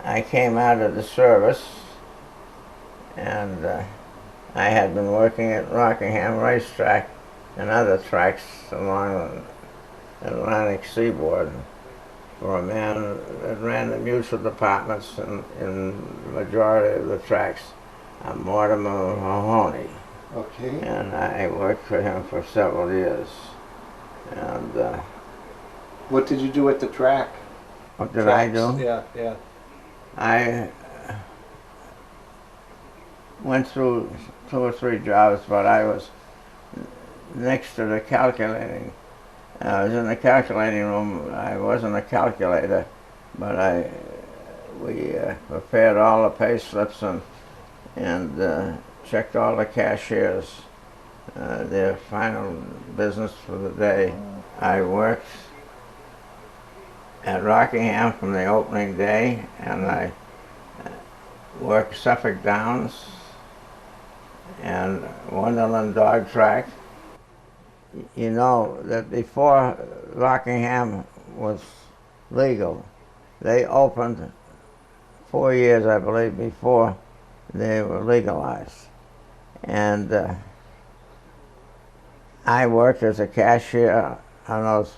I came out of the service, and I had been working at Rockingham Racetrack and other tracks along the Atlantic seaboard for a man that ran the mutual departments in the majority of the tracks, Mortimer Mahoney. Okay. And I worked for him for several years. And what did you do at the track? what did I do? Yeah, yeah. I went through 2 or 3 jobs, but I was next to the calculating. I was in the calculating room. I wasn't a calculator, but we prepared all the pay slips and checked all the cashiers, their final business for the day. I worked at Rockingham from the opening day, and I worked Suffolk Downs and Wonderland Dog Track. You know that before Rockingham was legal, they opened 4 years, I believe, before they were legalized. And I worked as a cashier on those.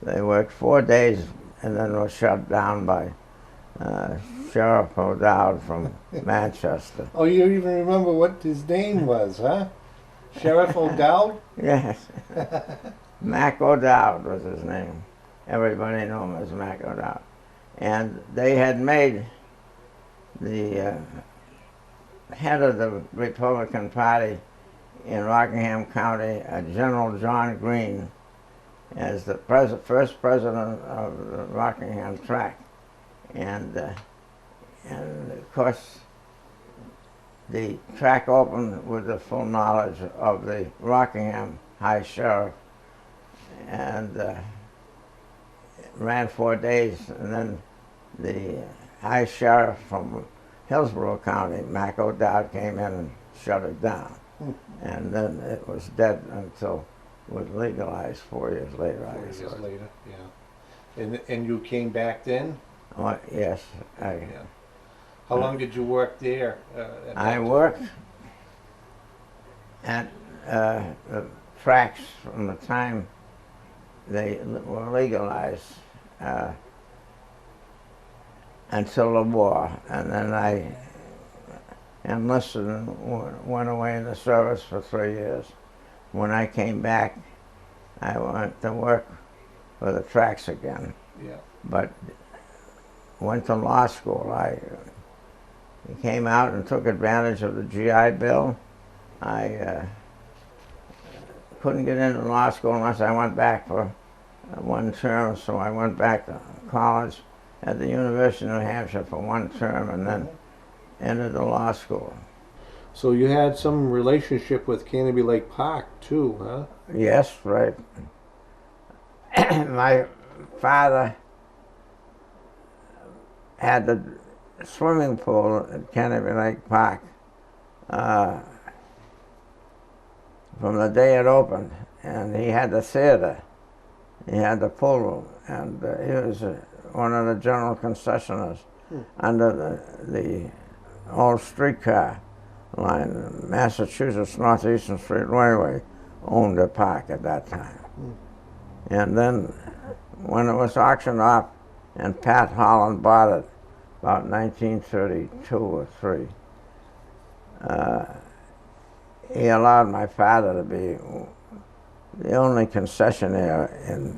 They worked 4 days and then were shut down by Sheriff O'Dowd from Manchester. Oh, you even remember what his name was, huh? Sheriff O'Dowd? Yes. Mac O'Dowd was his name. Everybody knew him as Mac O'Dowd. And they had made the head of the Republican Party in Rockingham County, General John Green, as the first president of the Rockingham track. And of course, the track opened with the full knowledge of the Rockingham High Sheriff, and ran 4 days, and then the High Sheriff from Hillsborough County, Mac O'Dowd, came in and shut it down. And then it was dead until it was legalized 4 years later, I guess. 4 years later, yeah. And you came back then? Oh, yes. Yeah. How long did you work there? I worked at the tracks from the time they were legalized until the war, and then I enlisted and went away in the service for 3 years. When I came back, I went to work for the tracks again. Yeah. But went to law school. I came out and took advantage of the GI Bill. I couldn't get into law school unless I went back for 1 term, so I went back to college at the University of New Hampshire for 1 term and then entered the law school. So you had some relationship with Canobie Lake Park too, huh? Yes, right. My father had the swimming pool at Canobie Lake Park from the day it opened, and he had the theater. He had the pool room, and he was one of the general concessionaires under the old streetcar line. Massachusetts Northeastern Street Railway owned the park at that time. And then when it was auctioned off and Pat Holland bought it about 1932 or 3, he allowed my father to be the only concessionaire in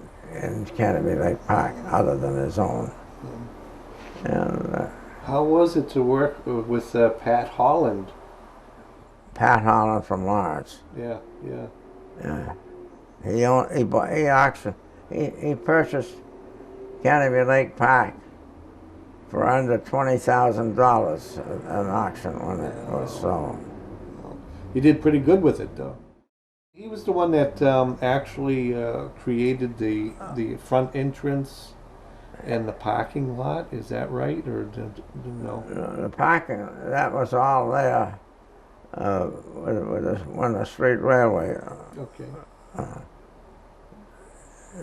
Canobie Lake Park other than his own. And how was it to work with Pat Holland? Pat Holland from Lawrence. Yeah, yeah. Yeah. He purchased Canobie Lake Park for under $20,000 at an auction when it was sold. He did pretty good with it, though. He was the one that actually created the front entrance and the parking lot. Is that right, or no? The parking, that was all there when the street railway. Okay.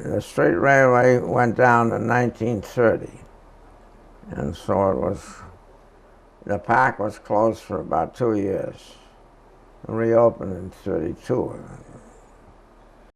The street railway went down in 1930, And so it was, the park was closed for about 2 years. Reopened in 32.